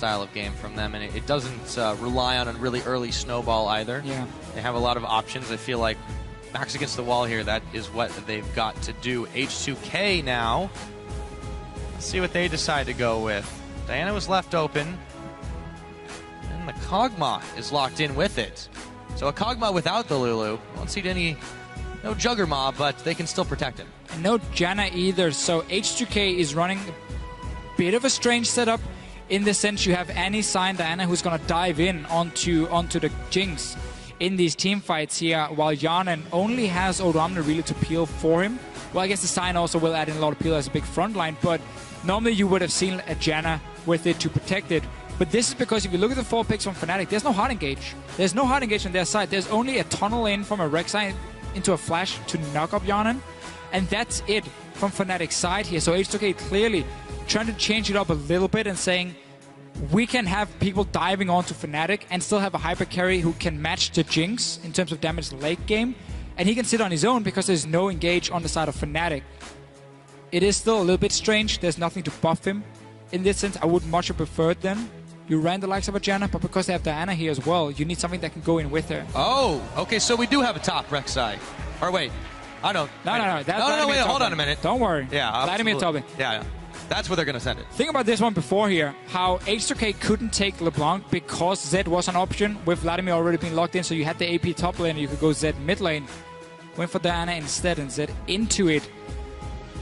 style of game from them, and it doesn't rely on a really early snowball either. Yeah. They have a lot of options. I feel like backs against the wall here, that is what they've got to do. H2K now. Let's see what they decide to go with. Diana was left open, and the Kog'Maw is locked in with it. So a Kog'Maw without the Lulu. Won't see no Juggermaw, but they can still protect him. And no Janna either, so H2K is running a bit of a strange setup in the sense you have Annie, Sign, Diana who's going to dive in onto the Jinx in these team fights here, while Yarnan only has Oramna really to peel for him. Well, I guess the Sign also will add in a lot of peel as a big front line, but normally you would have seen a Janna with it to protect it. But this is because if you look at the 4 picks from Fnatic, there's no hard engage. There's no hard engage on their side. There's only a tunnel in from a Rek'Sai into a flash to knock up Yarnan. And that's it from Fnatic's side here. So H2K clearly trying to change it up a little bit and saying, we can have people diving onto Fnatic and still have a hyper carry who can match the Jinx in terms of damage late game. And he can sit on his own because there's no engage on the side of Fnatic. It is still a little bit strange. There's nothing to buff him. In this sense, I would much have preferred them. You ran the likes of a Janna, but because they have Diana here as well, you need something that can go in with her. Oh, okay, so we do have a top Rek'Sai. Or wait, I don't. No, wait, hold on a minute. Don't worry. Yeah, Vladimir Tobi. Yeah, that's where they're going to send it. Think about this one before here, how H2K couldn't take LeBlanc because Zed was an option with Vladimir already being locked in, so you had the AP top lane and you could go Zed mid lane. Went for Diana instead and Zed into it.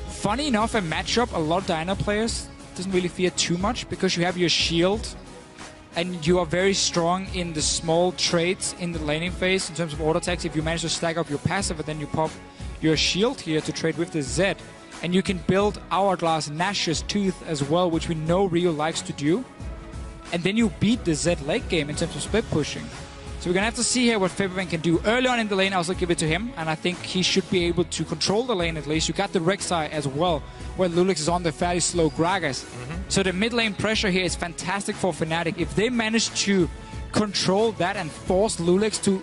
Funny enough, a matchup, a lot of Diana players doesn't really fear too much because you have your shield and you are very strong in the small trades in the laning phase in terms of auto attacks. If you manage to stack up your passive and then you pop your shield here to trade with the Zed, and you can build Hourglass Nash's Tooth as well, which we know Rio likes to do, and then you beat the Zed late game in terms of split pushing. So we're going to have to see here what Faberman can do. Early on in the lane, I also give it to him, and I think he should be able to control the lane at least. You got the Rek'Sai as well, where Lulix is on the fairly slow Gragas. So the mid lane pressure here is fantastic for Fnatic. If they manage to control that and force Lulix to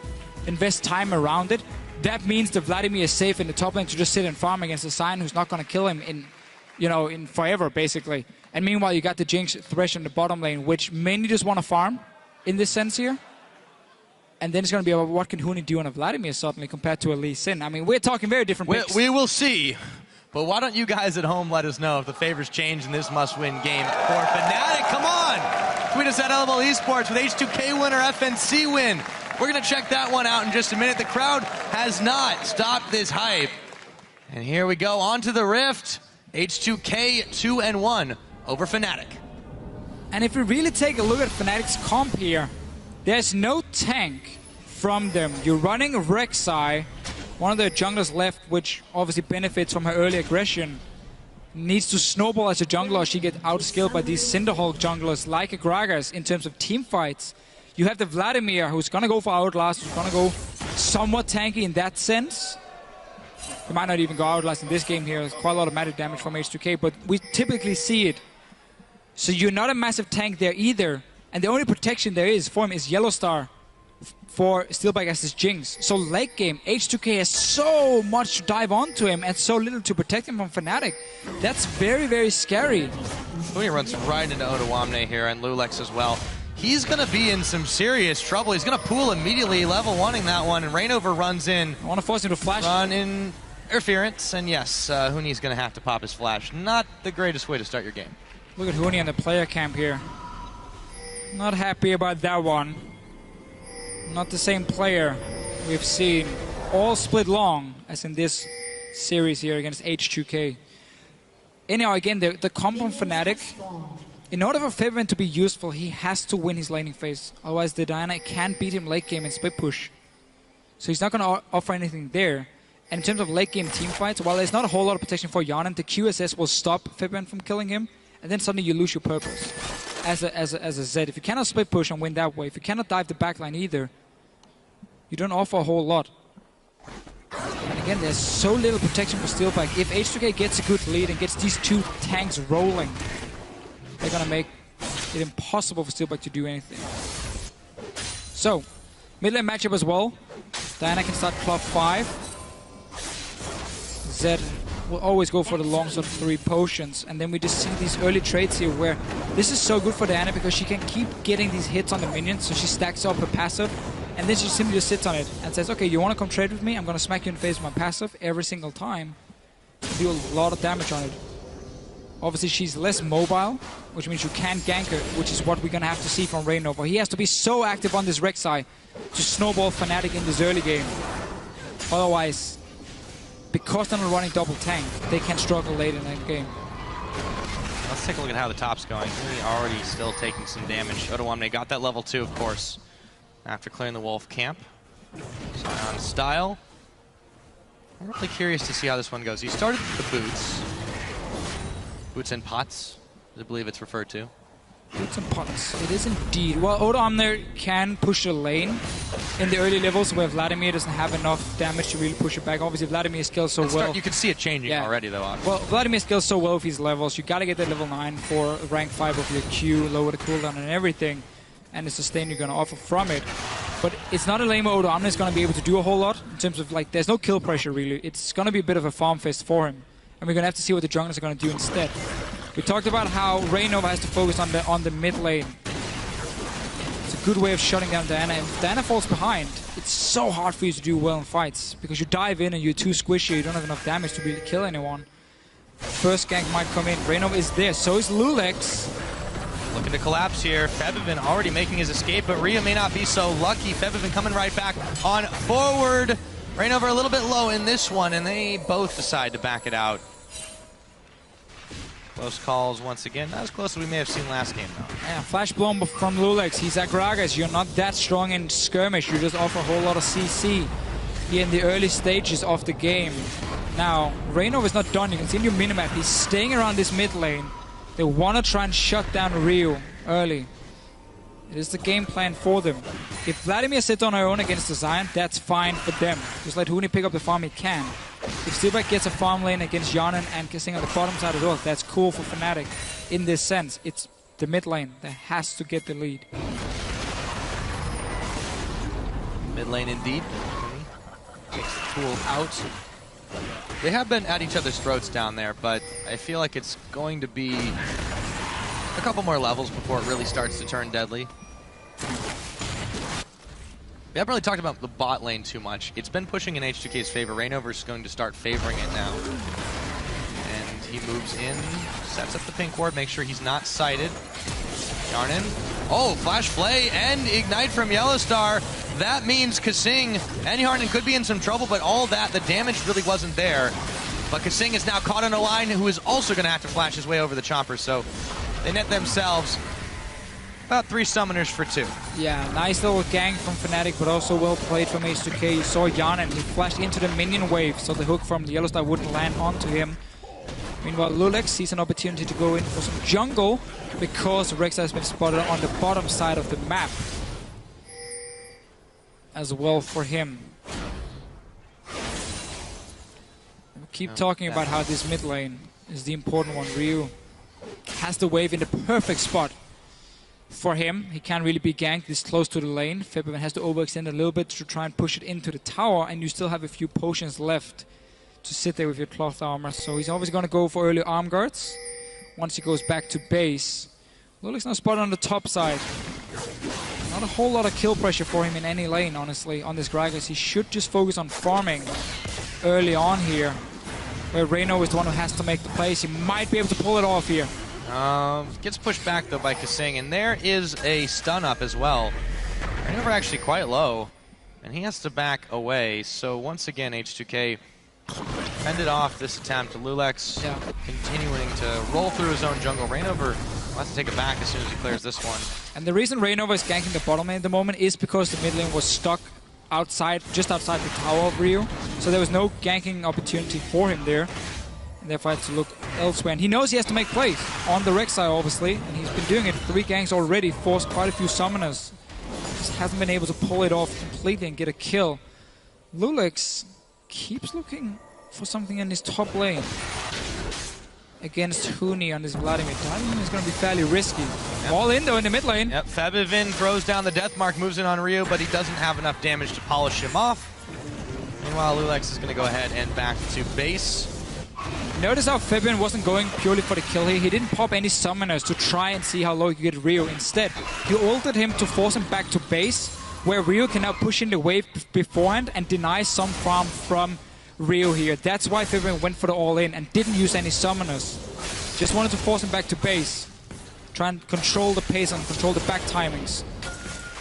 invest time around it, that means that Vladimir is safe in the top lane to just sit and farm against a Sign who's not going to kill him in forever, basically. And meanwhile, you got the Jinx Thresh in the bottom lane, which mainly just want to farm in this sense here. And then it's going to be about what can Huni do on a Vladimir suddenly compared to a Lee Sin. I mean, we're talking very different picks. We will see. But why don't you guys at home let us know if the favors change in this must-win game for Fnatic? Come on! Tweet us at LML Esports with H2K win or FNC win. We're going to check that one out in just a minute. The crowd has not stopped this hype. And here we go, on to the Rift. H2K 2-1 over Fnatic. And if we really take a look at Fnatic's comp here, there's no tank from them. You're running Rek'Sai, one of the junglers left, which obviously benefits from her early aggression. Needs to snowball as a jungler, or she gets outskilled by these Cinderhulk junglers like a Gragas in terms of team fights. You have the Vladimir, who's going to go for Outlast, who's going to go somewhat tanky in that sense. He might not even go Outlast in this game here. There's quite a lot of magic damage from H2K, but we typically see it. So you're not a massive tank there either. And the only protection there is for him is Yellow Star for Steelback as his Jinx. So late game, H2K has so much to dive onto him and so little to protect him from Fnatic. That's very, very scary. He runs right into Odoamne here and Lulex as well. He's going to be in some serious trouble. He's going to pool immediately, level 1ing that one, and Rainover runs in. I want to force him to flash. Run in interference, and yes, Huni's going to have to pop his flash. Not the greatest way to start your game. Look at Huni on the player camp here. Not happy about that one. Not the same player we've seen all split long as in this series here against H2K. Anyhow, again, the comp on Fnatic, in order for Faberman to be useful, he has to win his laning phase. Otherwise, the Diana can't beat him late game in split push. So he's not going to offer anything there. And in terms of late game team fights, while there's not a whole lot of protection for Yarnan, the QSS will stop Faberman from killing him. And then suddenly you lose your purpose as a Zed. If you cannot split push and win that way, if you cannot dive the backline either, you don't offer a whole lot. And again, there's so little protection for Steelback. If H2K gets a good lead and gets these two tanks rolling, they're going to make it impossible for Steelback to do anything. So, mid lane matchup as well. Diana can start club 5. Zed will always go for the long sort of 3 potions. And then we just see these early trades here where this is so good for Diana because she can keep getting these hits on the minions, so she stacks up her passive. And then she simply just sits on it and says, okay, you want to come trade with me? I'm going to smack you in the face with my passive every single time. Do a lot of damage on it. Obviously, she's less mobile, which means you can't gank her, which is what we're going to have to see from Raynova. He has to be so active on this Rek'Sai to snowball Fnatic in this early game. Otherwise, because they're not running double tank, they can struggle late in that game. Let's take a look at how the top's going. He's already still taking some damage. Odoamne got that level 2, of course, after clearing the Wolf camp. On style. I'm really curious to see how this one goes. He started with the boots. Boots and pots, I believe it's referred to. Boots and pots, it is indeed. Well, Odoamne can push the lane in the early levels where Vladimir doesn't have enough damage to really push it back. Obviously, Vladimir scales so well. You can see it changing already, though, obviously. Well, Vladimir scales so well with his levels. You gotta get that level 9 for rank 5 of your Q, lower the cooldown and everything, and the sustain you're gonna offer from it. But it's not a lane where Odoamne is gonna be able to do a whole lot in terms of, like, there's no kill pressure really. It's gonna be a bit of a farm fest for him. And we're going to have to see what the junglers are going to do instead. We talked about how Raynova has to focus on the mid lane. It's a good way of shutting down Diana. And if Diana falls behind, it's so hard for you to do well in fights. Because you dive in and you're too squishy, you don't have enough damage to really kill anyone. First gank might come in. Raynova is there, so is Lulex. Looking to collapse here. Febiven already making his escape, but Rhea may not be so lucky. Febiven coming right back on forward. Raynova a little bit low in this one, and they both decide to back it out. Close calls once again. Not as close as we may have seen last game, though. Yeah, flash blown from Lulex. He's at Gragas. You're not that strong in skirmish. You just offer a whole lot of CC here in the early stages of the game. Now, Raynova is not done. You can see in your minimap, he's staying around this mid lane. They want to try and shut down Ryu early. It is the game plan for them. If Vladimir sits on her own against the Zion, that's fine for them. Just let Huni pick up the farm he can. If Silbeck gets a farm lane against Yanin and Kissing on the bottom side as well, that's cool for Fnatic. In this sense, it's the mid lane that has to get the lead. Mid lane indeed. Takes the tool out. They have been at each other's throats down there, but I feel like it's going to be a couple more levels before it really starts to turn deadly. We haven't really talked about the bot lane too much. It's been pushing in H2K's favor. Raynova is going to start favoring it now. And he moves in, sets up the pink ward, makes sure he's not sighted. Yarnin. Oh, flash play and ignite from Yellowstar. That means Kasing and Yarnin could be in some trouble, but all that, the damage really wasn't there. But Kasing is now caught on a line who is also going to have to flash his way over the chopper, so they net themselves about 3 summoners for 2. Yeah, nice little gank from Fnatic, but also well played from H2K. You saw Yanin, he flashed into the minion wave, so the hook from the Yellowstar wouldn't land onto him. Meanwhile, Lulex sees an opportunity to go in for some jungle because Rek'Sai has been spotted on the bottom side of the map as well for him. We'll keep talking about how this mid lane is the important one. Ryu has the wave in the perfect spot for him. He can't really be ganked this close to the lane. Febiven has to overextend a little bit to try and push it into the tower, and you still have a few potions left to sit there with your cloth armor. So he's always going to go for early arm guards once he goes back to base. Lulex now spotted on the top side. Not a whole lot of kill pressure for him in any lane, honestly, on this Gragas. He should just focus on farming early on here, where Reno is the one who has to make the plays. He might be able to pull it off here. Gets pushed back, though, by Kasing, and there is a stun up as well. Raynova actually quite low, and he has to back away. So once again, H2K fended off this attempt. Lulex continuing to roll through his own jungle. Raynova wants to take it back as soon as he clears this one. And the reason Raynova is ganking the bottom lane at the moment is because the mid lane was stuck outside, just outside the tower of Ryu. So there was no ganking opportunity for him there. And therefore had to look elsewhere. And he knows he has to make plays on the Rek'Sai, obviously. And he's been doing it. 3 ganks already, forced quite a few summoners. Just hasn't been able to pull it off completely and get a kill. Lulex keeps looking for something in his top lane against Huni on this Vladimir. Diving is going to be fairly risky. Yep. All in, though, in the mid lane. Yep, Febiven throws down the death mark, moves in on Ryu, but he doesn't have enough damage to polish him off. Meanwhile, Lulex is going to go ahead and back to base. Notice how Fabian wasn't going purely for the kill here. He didn't pop any summoners to try and see how low he could get Rio. Instead, he ulted him to force him back to base, where Rio can now push in the wave beforehand and deny some farm from Rio here. That's why Fabian went for the all-in and didn't use any summoners. Just wanted to force him back to base. Try and control the pace and control the back timings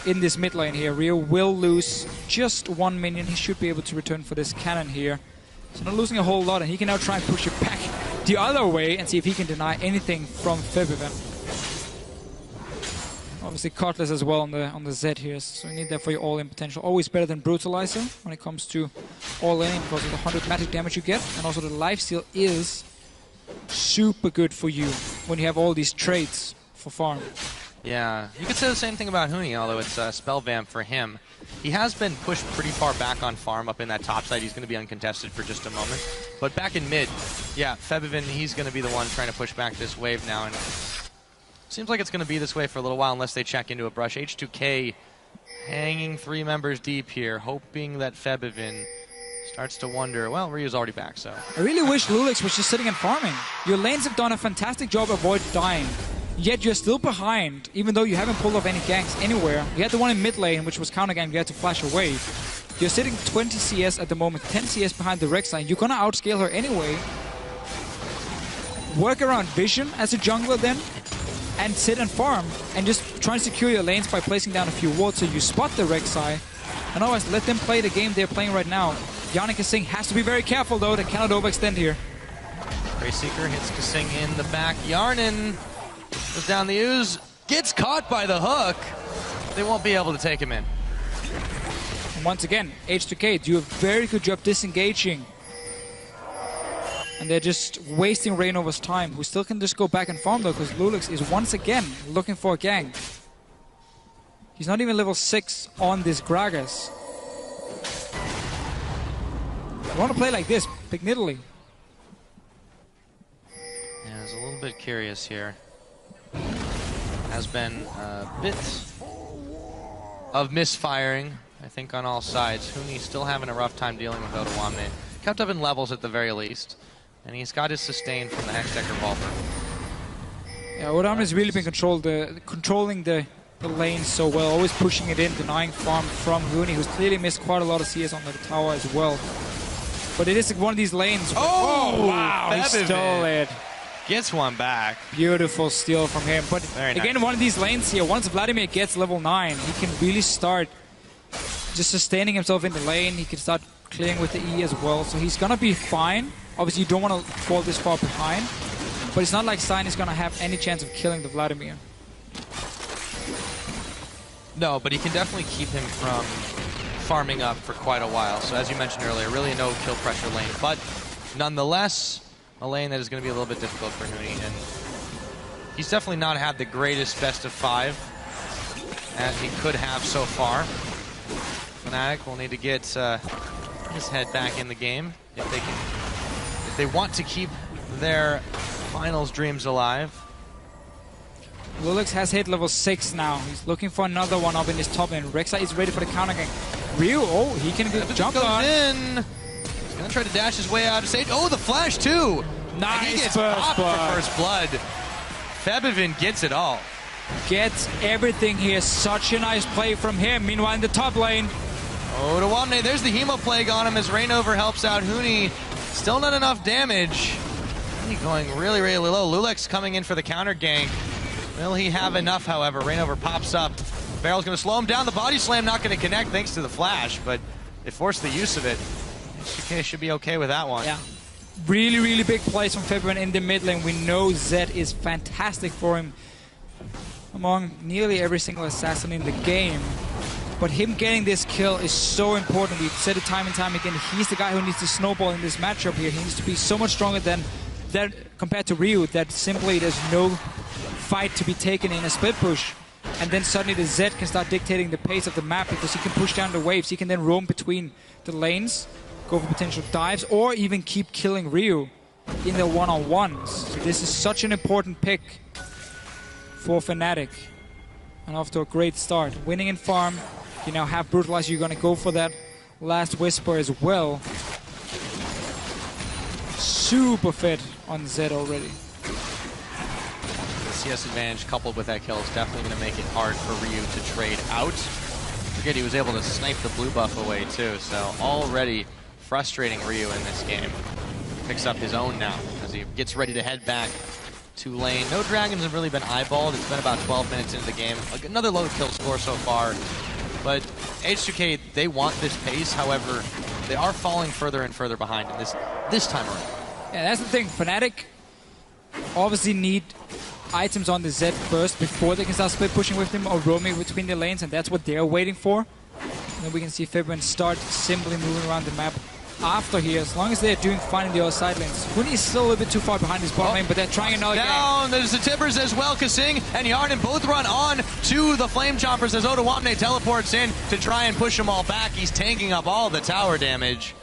in this mid lane here. Rio will lose just 1 minion. He should be able to return for this cannon here. So not losing a whole lot, and he can now try and push it back the other way and see if he can deny anything from Fabian. Obviously Cutlass as well on the Z here, so you need that for your all-in potential. Always better than Brutalizer when it comes to all-in because of the 100 magic damage you get, and also the lifesteal is super good for you when you have all these traits for farm. Yeah, you could say the same thing about Huni, although it's spell vamp for him. He has been pushed pretty far back on farm up in that top side. He's going to be uncontested for just a moment. But back in mid, yeah, Febiven, he's going to be the one trying to push back this wave now. And seems like it's going to be this way for a little while unless they check into a brush. H2K hanging 3 members deep here, hoping that Febiven starts to wonder, well, Ryu's already back, so. I really wish Lulix was just sitting and farming. Your lanes have done a fantastic job avoid dying. Yet you're still behind, even though you haven't pulled off any ganks anywhere. You had the one in mid lane, which was counter gank, you had to flash away. You're sitting 20 CS at the moment, 10 CS behind the Rek'Sai. You're gonna outscale her anyway. Work around vision as a jungler then, and sit and farm, and just try and secure your lanes by placing down a few wards so you spot the Rek'Sai. And otherwise, let them play the game they're playing right now. Yannick Kasing has to be very careful though, they cannot overextend here. Greyseeker hits Kasing in the back. Yarnin goes down the ooze, gets caught by the hook. They won't be able to take him in. And once again, H2K do a very good job disengaging. And they're just wasting Reignover's time, who still can just go back and farm though, because Lulix is once again looking for a gank. He's not even level 6 on this Gragas. You want to play like this, pick Nidalee. Yeah, I was a little bit curious here. Has been a bit of misfiring, I think, on all sides. Huni's still having a rough time dealing with Otawamne. Kept up in levels at the very least. And he's got his sustain from the Hextech Revolver. Yeah, Otawamne's really been controlling the lane so well, always pushing it in, denying farm from Huni, who's clearly missed quite a lot of CS on the tower as well. But it is one of these lanes. Oh, wow, he stole it. Gets one back. Beautiful steal from him. But again, nice. One of these lanes here, once Vladimir gets level 9, he can really start just sustaining himself in the lane. He can start clearing with the E as well. So he's going to be fine. Obviously, you don't want to fall this far behind. But it's not like Stein is going to have any chance of killing the Vladimir. No, but he can definitely keep him from farming up for quite a while. So as you mentioned earlier, really no kill pressure lane. But nonetheless, a lane that is going to be a little bit difficult for Huni. And he's definitely not had the greatest best of 5 as he could have so far. Fnatic will need to get his head back in the game if they want to keep their finals dreams alive. Lulix has hit level 6 now. He's looking for another one up in his top lane. Rek'Sai is ready for the counter gank. Ryu, oh, he can jump on. He's gonna try to dash his way out of stage. Oh, the flash too! Nice. And he gets first popped blood. for first blood. Febiven gets it all. Gets everything here. Such a nice play from him. Meanwhile, in the top lane. Oh, to Wamne. There's the Hemo Plague on him as Reignover helps out Huni. Still not enough damage. Huni going really, really low. Lulix coming in for the counter gank. Will he have enough, however? Reignover pops up. Barrel's going to slow him down. The body slam not going to connect thanks to the flash, but they forced the use of it. H2K should be okay with that one. Yeah. Really, really big plays from Fabian in the mid lane. We know Zed is fantastic for him among nearly every single assassin in the game. But him getting this kill is so important. We've said it time and time again. He's the guy who needs to snowball in this matchup here. He needs to be so much stronger than that compared to Ryu, that simply there's no fight to be taken in a split push. And then suddenly the Zed can start dictating the pace of the map because he can push down the waves. He can then roam between the lanes, go for potential dives, or even keep killing Ryu in the one-on-ones. So this is such an important pick for Fnatic. And off to a great start. Winning in farm, you now have Brutalize. You're going to go for that last Whisper as well. super fed on Zed already. The CS advantage coupled with that kill is definitely going to make it hard for Ryu to trade out. Forget he was able to snipe the blue buff away too, so already frustrating Ryu in this game. Picks up his own now as he gets ready to head back to lane. No dragons have really been eyeballed. It's been about 12 minutes into the game. Another low kill score so far, but H2K, they want this pace. However, they are falling further and further behind in this time around. Yeah, that's the thing. Fnatic obviously need items on the Zed first before they can start split pushing with him or roaming between the lanes, and that's what they're waiting for. And then we can see Fibrin start simply moving around the map after here, as long as they're doing fine in the other side lanes. Huni is still a little bit too far behind his bot lane, but they're trying another down. There's the Tibbers as well. Kasing and Yarnin both run on to the Flame Chompers as Odoamne teleports in to try and push them all back. He's tanking up all the tower damage.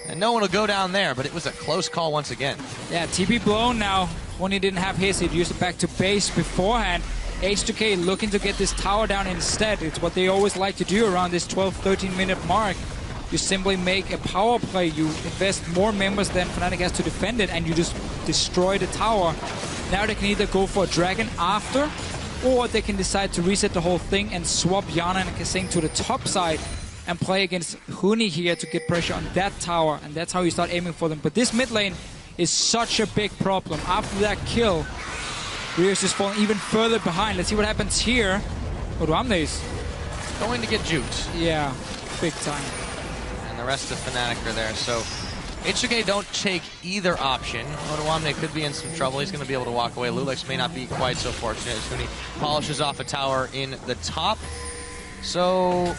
And no one will go down there, but it was a close call once again. Yeah, TP blown now. Huni didn't have his, he'd used it back to base beforehand. H2K looking to get this tower down instead. It's what they always like to do around this 12-13 minute mark. You simply make a power play, you invest more members than Fnatic has to defend it, and you just destroy the tower. Now they can either go for a dragon after, or they can decide to reset the whole thing and swap Yana and Kasing to the top side and play against Huni here to get pressure on that tower, and that's how you start aiming for them. But this mid lane is such a big problem. After that kill, Rio's just falling even further behind. Let's see what happens here. Odoamne is going to get juked. Yeah, big time. And the rest of Fnatic are there, so H2K don't take either option. Odoamne could be in some trouble. He's going to be able to walk away. Lulix may not be quite so fortunate as Huni polishes off a tower in the top. So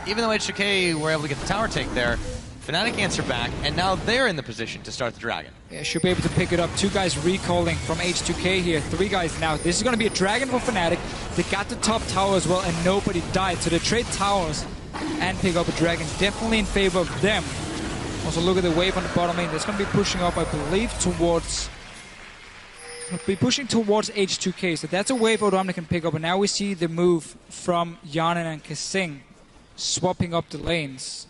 even though H2K were able to get the tower take there, Fnatic answer back, and now they're in the position to start the dragon. Yeah, should be able to pick it up. 2 guys recalling from H2K here. 3 guys now. This is going to be a dragon for Fnatic. They got the top tower as well, and nobody died. So they trade towers and pick up a dragon. Definitely in favor of them. Also, look at the wave on the bottom lane. That's going to be pushing up, I believe, towards H2K. So that's a wave Odoamne can pick up. And now we see the move from Yarnin and Kasing, swapping up the lanes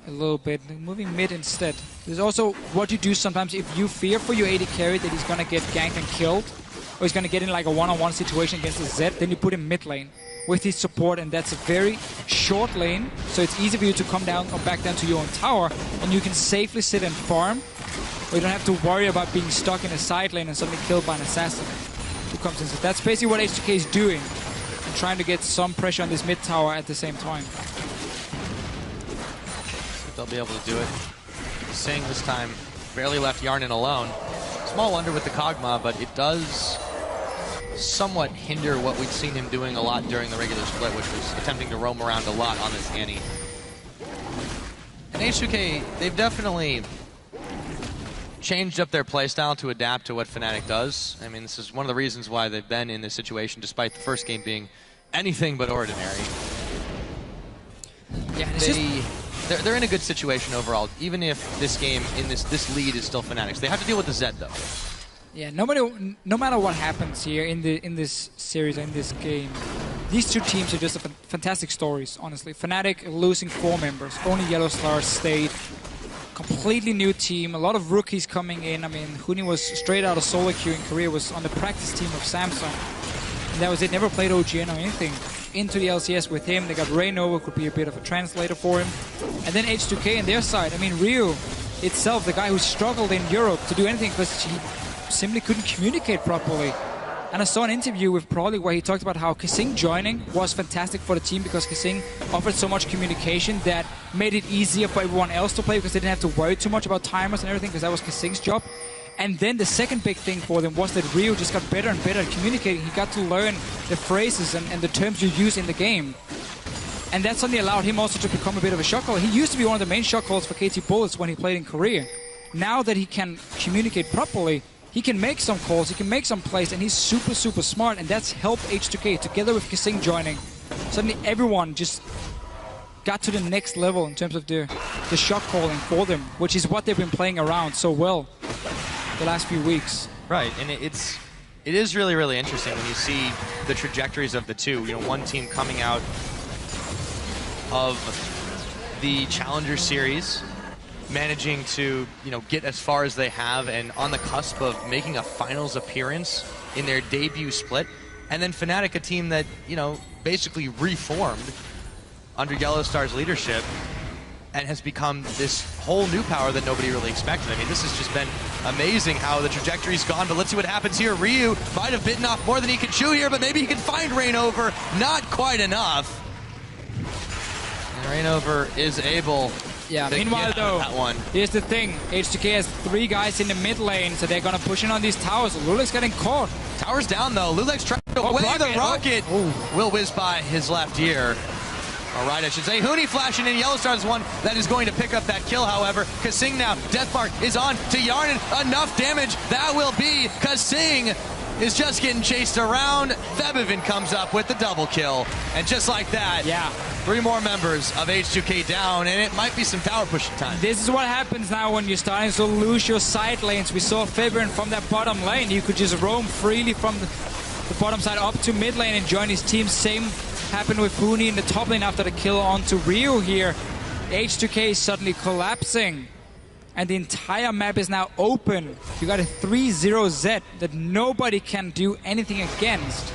a little bit, moving mid instead. There's also what you do sometimes if you fear for your AD carry that he's going to get ganked and killed, or he's going to get in like a one-on-one situation against the Zed, then you put him mid lane with his support, and that's a very short lane, so it's easy for you to come down or back down to your own tower, and you can safely sit and farm, or you don't have to worry about being stuck in a side lane and suddenly killed by an assassin who comes in. So that's basically what H2K is doing, and trying to get some pressure on this mid tower at the same time. They'll be able to do it. Sing this time barely left Yarnin alone. Small wonder with the Kog'Maw, but it does somewhat hinder what we'd seen him doing a lot during the regular split, which was attempting to roam around a lot on this Annie. And H2K, they've definitely changed up their playstyle to adapt to what Fnatic does. I mean, this is one of the reasons why they've been in this situation, despite the first game being anything but ordinary. Yeah, they're in a good situation overall, even if this game, in this lead, is still Fnatic's. They have to deal with the Zed, though. Yeah, no matter what happens here in this series, in this game, these two teams are just fantastic stories, honestly. Fnatic losing 4 members, only Yellow Stars stayed. Completely new team, a lot of rookies coming in. I mean, Huni was straight out of solo queue in Korea, was on the practice team of Samsung. And that was it, never played OGN or anything. Into the LCS with him, they got Raynova, could be a bit of a translator for him. And then H2K on their side, I mean, Ryu itself, the guy who struggled in Europe to do anything because he simply couldn't communicate properly. And I saw an interview with Prolly where he talked about how Kasing joining was fantastic for the team because Kasing offered so much communication that made it easier for everyone else to play because they didn't have to worry too much about timers and everything because that was Kasing's job. And then the second big thing for them was that Ryu just got better and better at communicating. He got to learn the phrases and the terms you use in the game. And that suddenly allowed him also to become a bit of a shot caller. He used to be one of the main shot callers for KT Bullets when he played in Korea. Now that he can communicate properly, he can make some calls, he can make some plays, and he's super, super smart, and that's helped H2K, together with Kasing joining. Suddenly everyone just got to the next level in terms of the shot calling for them, which is what they've been playing around so well the last few weeks. Right, and it is really, really interesting when you see the trajectories of the two. You know, one team coming out of the Challenger Series managing to, get as far as they have and on the cusp of making a finals appearance in their debut split. And then Fnatic, a team that, basically reformed under Yellowstar's leadership and has become this whole new power that nobody really expected. I mean, this has just been amazing how the trajectory's gone, but let's see what happens here. Ryu might have bitten off more than he could chew here, but maybe he can find Reignover. Not quite enough. And Reignover is able to meanwhile, get though, that one. Here's the thing. H2K has 3 guys in the mid lane, so they're going to push in on these towers. Lulek's getting caught. Tower's down, though. Lulek's trying to away the rocket. Will whiz by his left ear. All right, I should say. Huni flashing in. Yellowstar is one that is going to pick up that kill, however. Kasing now. Deathmark is on to Yarnan. Enough damage. That will be Kasing is just getting chased around. Thebivin comes up with the double kill. And just like that, 3 more members of H2K down, and it might be some tower pushing time. This is what happens now when you're starting to lose your side lanes. We saw Fibrin from that bottom lane. You could just roam freely from the bottom side up to mid lane and join his team. Same happened with Huni in the top lane after the kill onto Ryu here. H2K is suddenly collapsing, and the entire map is now open. You got a 3-0 Z that nobody can do anything against.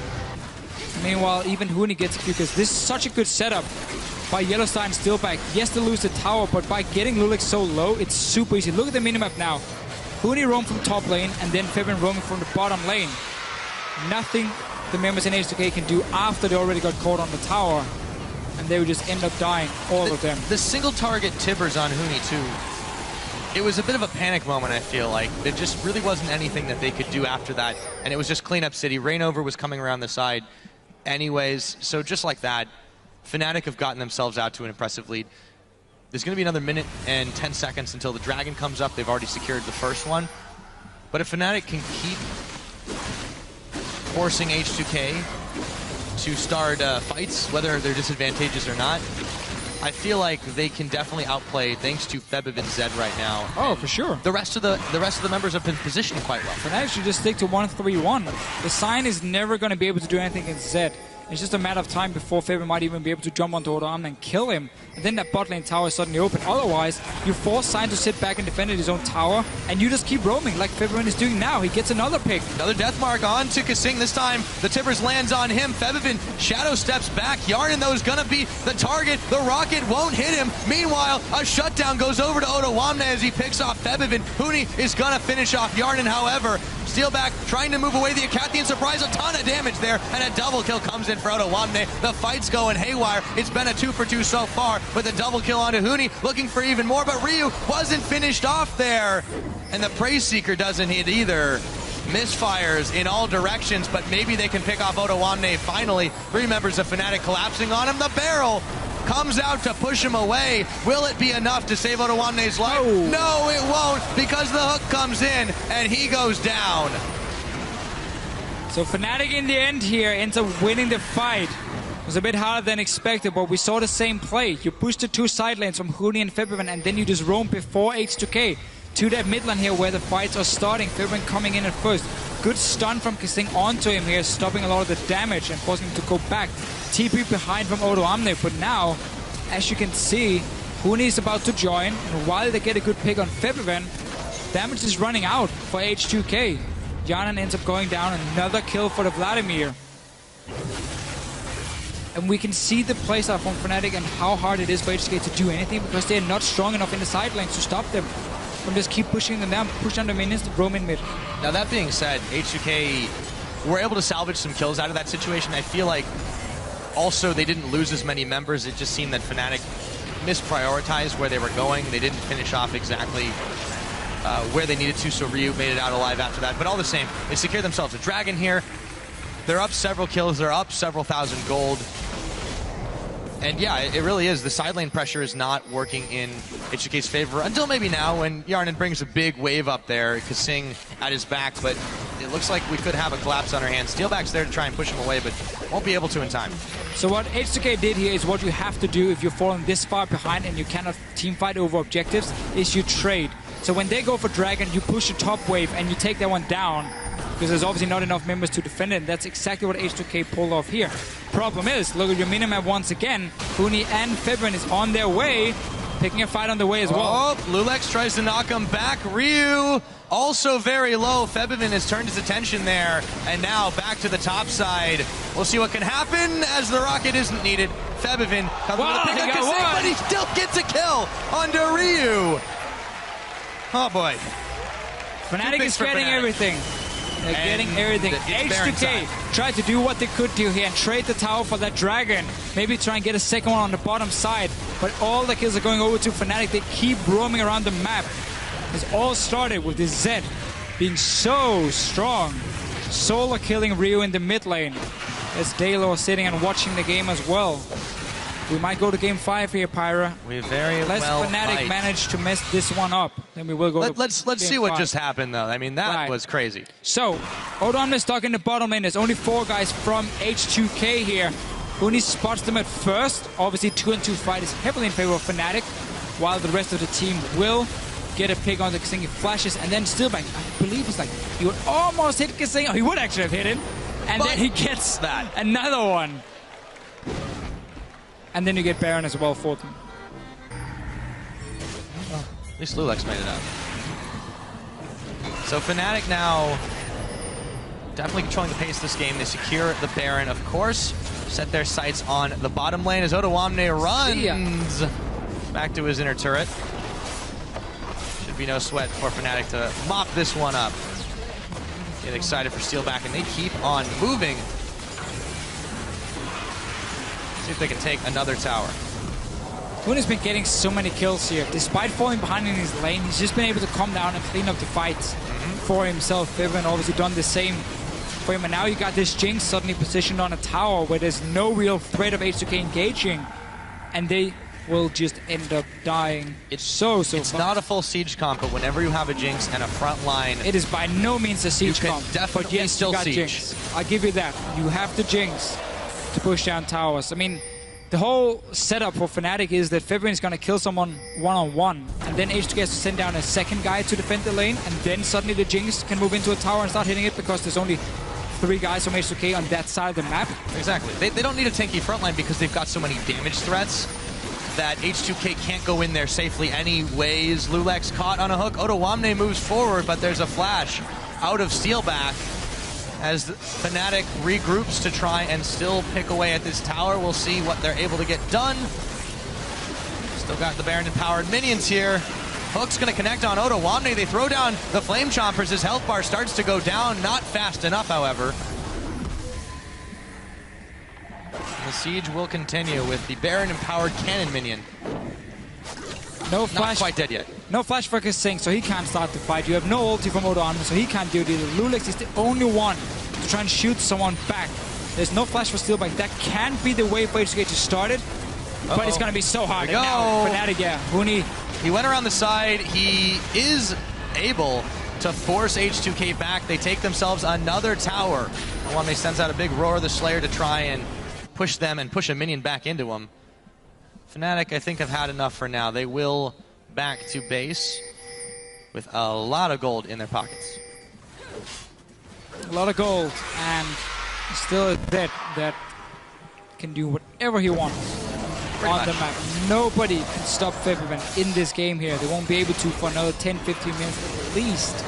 Meanwhile, even Huni gets a few, because this is such a good setup by Yellowstar and Steelback. Yes, they lose the tower, but by getting Lulek so low, it's super easy. Look at the minimap now. Huni roam from top lane, and then Fibrin roaming from the bottom lane. Nothing the members in H2K can do after they already got caught on the tower, and they would just end up dying, all of them. The single target Tibbers on Huni, too. It was a bit of a panic moment, I feel like. There just really wasn't anything that they could do after that, and it was just clean up city. Reignover was coming around the side anyways, so just like that, Fnatic have gotten themselves out to an impressive lead. There's going to be another minute and 10 seconds until the Dragon comes up. They've already secured the first one. But if Fnatic can keep forcing H2K to start fights, whether they're disadvantageous or not, I feel like they can definitely outplay thanks to Febib and Zed right now. Oh, for sure. The rest of the members have been positioned quite well. Fnatic should just stick to 1-3-1. The Sign is never going to be able to do anything against Zed. It's just a matter of time before Fabin might even be able to jump onto Odoamne and kill him. And then that bot lane tower is suddenly open. Otherwise, you force Sign to sit back and defend his own tower, and you just keep roaming like Fabin is doing now. He gets another pick. Another death mark on to Kasing. This time, the Tibbers lands on him. Febivin shadow steps back. Yarnan, though, is going to be the target. The rocket won't hit him. Meanwhile, a shutdown goes over to Odoamne as he picks off Febivin. Huni is going to finish off Yarnan, however. Steelback trying to move away the Acathian surprise. A ton of damage there, and a double kill comes in for Odoamne. The fight's going haywire. It's been a 2-for-2 so far, with a double kill onto Huni, looking for even more, but Ryu wasn't finished off there. And the Praise Seeker doesn't hit either. Misfires in all directions, but maybe they can pick off Odoamne finally. 3 members of Fnatic collapsing on him. The barrel comes out to push him away. Will it be enough to save Odoamne's life? Oh. No, it won't, because the hook comes in and he goes down. So Fnatic in the end here ends up winning the fight. It was a bit harder than expected, but we saw the same play. You push the 2 side lanes from Huni and Fibrin, and then you just roam before H2K to that mid lane here where the fights are starting. Fibrin coming in at first. Good stun from Kasing onto him here, stopping a lot of the damage and forcing him to go back. TP behind from Odoamne, but now, as you can see, Huni is about to join, and while they get a good pick on Fibrin, damage is running out for H2K. Yarnan ends up going down, another kill for the Vladimir. And we can see the playstyle from Fnatic and how hard it is for H2K to do anything, because they're not strong enough in the side lanes to stop them from just keep pushing them down, push on the minions, roam in mid. Now that being said, H2K were able to salvage some kills out of that situation. I feel like also they didn't lose as many members. It just seemed that Fnatic misprioritized where they were going. They didn't finish off exactly where they needed to, so Ryu made it out alive after that. But all the same, they secured themselves a dragon here. They're up several kills. They're up several thousand gold. And yeah, it really is. The side lane pressure is not working in H2K's favor until maybe now when Yarnan brings a big wave up there, Kasing at his back, but it looks like we could have a collapse on our hands. Steelback's there to try and push him away, but won't be able to in time. So what H2K did here is what you have to do if you're falling this far behind and you cannot team fight over objectives, is you trade. So when they go for Dragon, you push the top wave and you take that one down, because there's obviously not enough members to defend it, and that's exactly what H2K pulled off here. Problem is, look at your minimap once again. Huni and Fibrin is on their way, Picking a fight on the way as well. Oh, Lulex tries to knock him back. Ryu also very low. Febivin has turned his attention there, and now back to the top side. We'll see what can happen as the rocket isn't needed. Febivin comes with a pick, but he still gets a kill onto Ryu. Oh boy. Fnatic is getting everything. They're getting everything. H2K tried to do what they could do here and trade the tower for that dragon. Maybe try and get a second one on the bottom side. But all the kills are going over to Fnatic. They keep roaming around the map. It's all started with this Zed being so strong. Solo killing Ryu in the mid lane. As Dalo sitting and watching the game as well. We might go to game 5 here, Pyra. We very Unless well Fnatic might. manage to mess this one up, then we will go to Let's see what just happened, though. I mean, that was crazy. So, Odom is stuck in the bottom lane. There's only 4 guys from H2K here. Huni spots them at first. Obviously, 2-on-2 fight is heavily in favor of Fnatic, while the rest of the team will get a pick on the Kasing. He flashes, and then Steelbank, I believe it's like, he would almost hit Kasing. Oh, he would actually have hit him. And then he gets another one. And then you get Baron as well for them. Well, at least Lulex made it out. So Fnatic now definitely controlling the pace of this game. They secure the Baron, of course. Set their sights on the bottom lane as Ottawamne runs back to his inner turret. Should be no sweat for Fnatic to mop this one up. Get excited for Steelback, and they keep on moving. See if they can take another tower. Huni's been getting so many kills here. Despite falling behind in his lane, he's just been able to come down and clean up the fight for himself. Vivian obviously done the same for him. And now you got this Jinx suddenly positioned on a tower where there's no real threat of H2K engaging. And they will just end up dying. It's It's not a full siege comp, but whenever you have a Jinx and a front line... It is by no means a siege comp. Definitely but yes, still you got siege. Jinx. I'll give you that. You have the Jinx to push down towers. I mean, the whole setup for Fnatic is that Fabian is going to kill someone one-on-one, and then H2K has to send down a second guy to defend the lane, and then suddenly the Jinx can move into a tower and start hitting it because there's only 3 guys from H2K on that side of the map. Exactly. They don't need a tanky frontline because they've got so many damage threats that H2K can't go in there safely anyways. Lulex caught on a hook. Ottawamne moves forward, but there's a flash out of Steelback as Fnatic regroups to try and still pick away at this tower. We'll see what they're able to get done. Still got the Baron-empowered minions here. Hook's going to connect on Ottawamne. They throw down the Flame Chompers. His health bar starts to go down. Not fast enough, however. The siege will continue with the Baron-empowered cannon minion. No flash. Not quite dead yet. No flash for Kasing, so he can't start the fight. You have no ulti from Ottawamne, so he can't do it either. Lulex is the only one to try and shoot someone back. There's no flash for Steelback. That can be the way for H2K to start it, but it's going to be so hard. And now Fnatic, Huni. He went around the side. He is able to force H2K back. They take themselves another tower. Ottawamne sends out a big Roar of the Slayer to try and push them and push a minion back into him. Fnatic, I think, have had enough for now. They will back to base with a lot of gold in their pockets. A lot of gold, and still a Zed that can do whatever he wants on the map. Nobody can stop Fabian in this game here. They won't be able to for another 10-15 minutes at least.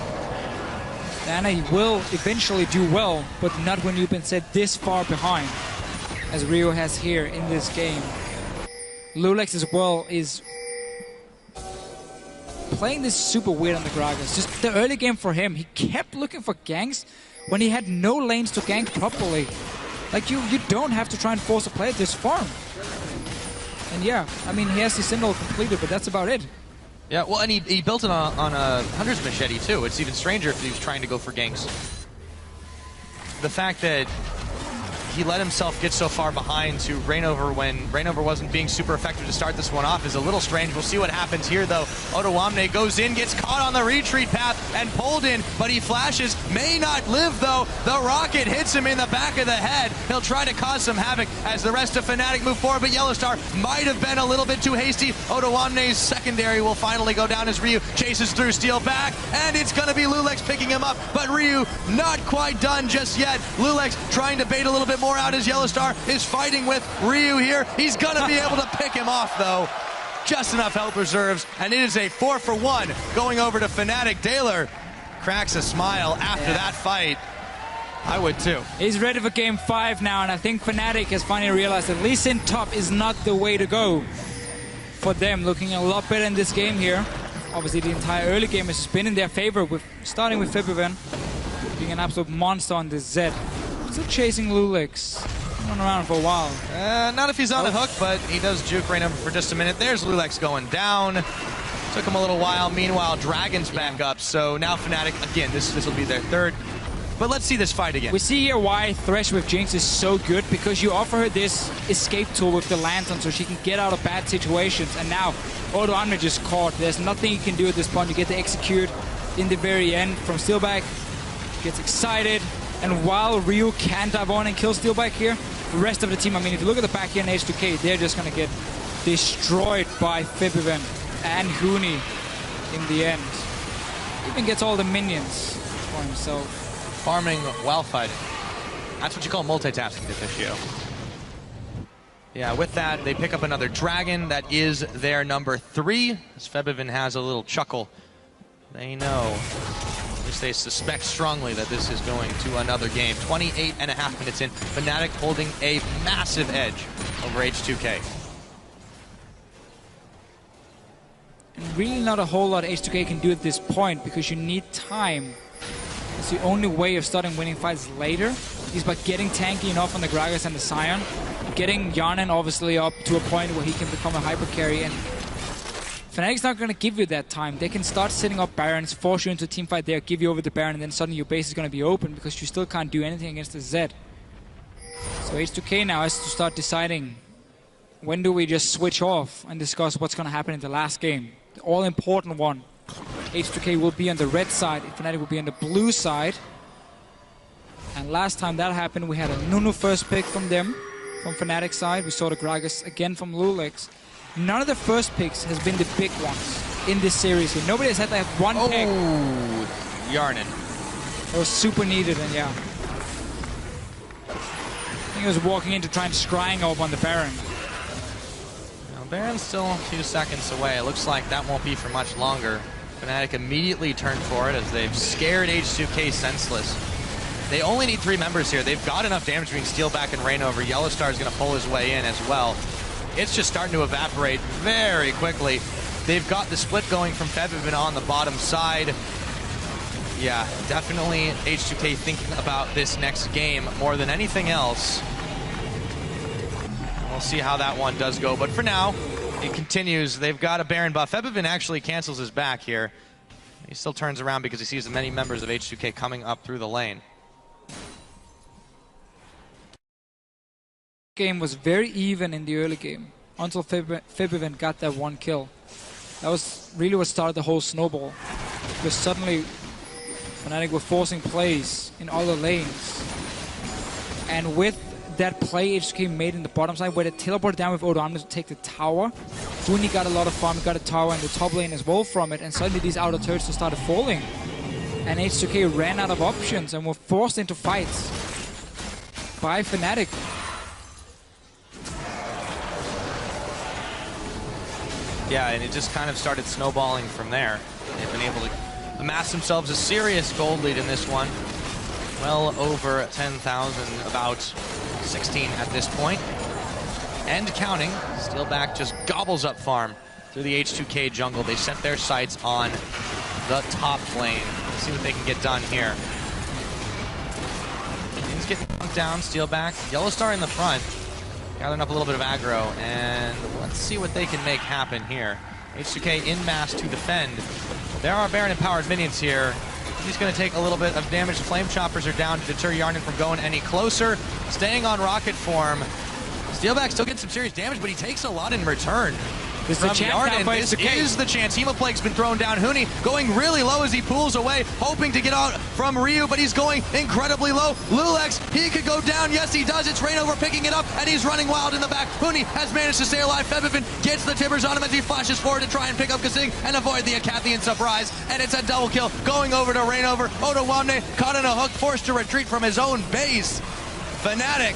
Diana, he will eventually do well, but not when you've been set this far behind, as Rio has here in this game. Lulex as well is playing this super weird on the Gragas. Just the early game for him, he kept looking for ganks when he had no lanes to gank properly. Like, you don't have to try and force a play at this farm. And yeah, I mean, he has the Syndol completed, but that's about it. Yeah, well, and he built it on a Hunter's Machete, too. It's even stranger if he was trying to go for ganks. The fact that he let himself get so far behind to Rainover when Rainover wasn't being super effective to start this one off is a little strange. We'll see what happens here, though. Ottawamne goes in, gets caught on the retreat path and pulled in, but he flashes. May not live, though. The rocket hits him in the back of the head. He'll try to cause some havoc as the rest of Fnatic move forward, but Yellowstar might have been a little bit too hasty. Ottawamne's secondary will finally go down as Ryu chases through Steelback, and it's going to be Lulex picking him up, but Ryu not quite done just yet. Lulex trying to bait a little bit more out as Yellowstar is fighting with Ryu here. He's going to be able to pick him off, though. just enough health reserves, and it is a 4-for-1 going over to Fnatic. Daylor cracks a smile after that fight. I would too. He's ready for game 5 now, and I think Fnatic has finally realized that Lee Sin top is not the way to go for them. Looking a lot better in this game here. Obviously, the entire early game has been in their favor, starting with Febiven being an absolute monster on this Zed. Still chasing Lulix. Run around for a while. Not if he's on the hook, but he does juke right over for just a minute. There's Lulix going down. Took him a little while. Meanwhile, Dragon's back up. So now Fnatic, again, this will be their third. But let's see this fight again. We see here why Thresh with Jinx is so good, because you offer her this escape tool with the lantern so she can get out of bad situations. And now, Odo Amne just caught. There's nothing you can do at this point. You get to execute in the very end from Steelback. Gets excited. And while Ryu can dive on and kill Steelback here, the rest of the team, I mean, if you look at the back here in H2K, they're just going to get destroyed by Febiven and Huni in the end. Even gets all the minions for himself. Farming while fighting. That's what you call multitasking, Deficio. Yeah, with that, they pick up another Dragon. That is their number 3. As Febiven has a little chuckle. They know. At least they suspect strongly that this is going to another game. 28.5 minutes in. Fnatic holding a massive edge over H2K. And really not a whole lot H2K can do at this point, because you need time. It's the only way of starting winning fights later is by getting tanky enough on the Gragas and the Sion, getting Yarnan obviously up to a point where he can become a hyper carry, and Fnatic's not going to give you that time. They can start setting up Barons, force you into a team fight there, give you over the Baron, and then suddenly your base is going to be open because you still can't do anything against the Zed. So H2K now has to start deciding, when do we just switch off and discuss what's going to happen in the last game? The all-important one. H2K will be on the red side, Fnatic will be on the blue side. And last time that happened, we had a Nunu first pick from them, from Fnatic side. We saw the Gragas again from Lulix. None of the first picks has been the big ones in this series here. Nobody has had to have one pick. Yarnan. It was super needed, and yeah. I think he was walking in to try and scrying up on the Baron. Now, Baron's still a few seconds away. It looks like that won't be for much longer. Fnatic immediately turned for it as they've scared H2K senseless. They only need 3 members here. They've got enough damage between Steelback and Reignover. Yellowstar is going to pull his way in as well. It's just starting to evaporate very quickly. They've got the split going from Febiven on the bottom side. Yeah, definitely H2K thinking about this next game more than anything else. We'll see how that one does go, but for now, it continues. They've got a Baron buff. Febiven actually cancels his back here. He still turns around because he sees many members of H2K coming up through the lane. Game was very even in the early game until Febiven got that 1 kill. That was really what started the whole snowball, because suddenly Fnatic were forcing plays in all the lanes, and with that play H2K made in the bottom side where they teleported down with Odo Amne to take the tower, Huni got a lot of farm, got a tower in the top lane as well from it, and suddenly these outer turrets just started falling, and H2K ran out of options and were forced into fights by Fnatic. Yeah, and it just kind of started snowballing from there. They've been able to amass themselves a serious gold lead in this one. Well over 10,000, about 16 at this point. And counting, Steelback just gobbles up farm through the H2K jungle. They set their sights on the top lane. Let's see what they can get done here. He's getting dunked down, Steelback. Yellowstar in the front. Gathering up a little bit of aggro, and let's see what they can make happen here. H2K in mass to defend. There are Baron-empowered minions here. He's going to take a little bit of damage. Flame Choppers are down to deter Yarnan from going any closer. Staying on rocket form. Steelback still gets some serious damage, but he takes a lot in return. This is the chance. This is the chance. Hemoplague's been thrown down. Huni going really low as he pulls away, hoping to get out from Ryu, but he's going incredibly low. Lulix, he could go down. Yes, he does. It's Reignover picking it up, and he's running wild in the back. Huni has managed to stay alive. Febiven gets the timbers on him as he flashes forward to try and pick up Kasing and avoid the Acathian surprise, and it's a double kill going over to Reignover. Odo Amne caught in a hook, forced to retreat from his own base. Fnatic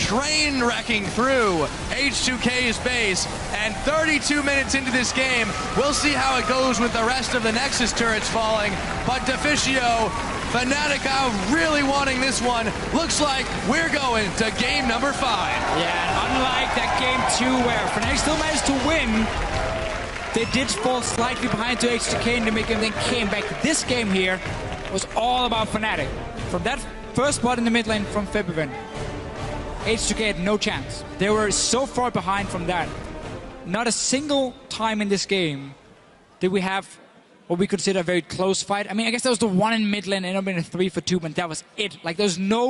train wrecking through H2K's base. And 32 minutes into this game, we'll see how it goes with the rest of the Nexus turrets falling. But Deficio, Fnatic really wanting this one. Looks like we're going to game number 5. Yeah, and unlike that game 2 where Fnatic still managed to win, they did fall slightly behind to H2K in the mid game, then came back. This game here was all about Fnatic. From that first spot in the mid lane from February, H2K had no chance. They were so far behind from that. Not a single time in this game did we have what we consider a very close fight. I mean, I guess there was the one in mid lane, ended up in a 3-for-2, but that was it. Like, there's no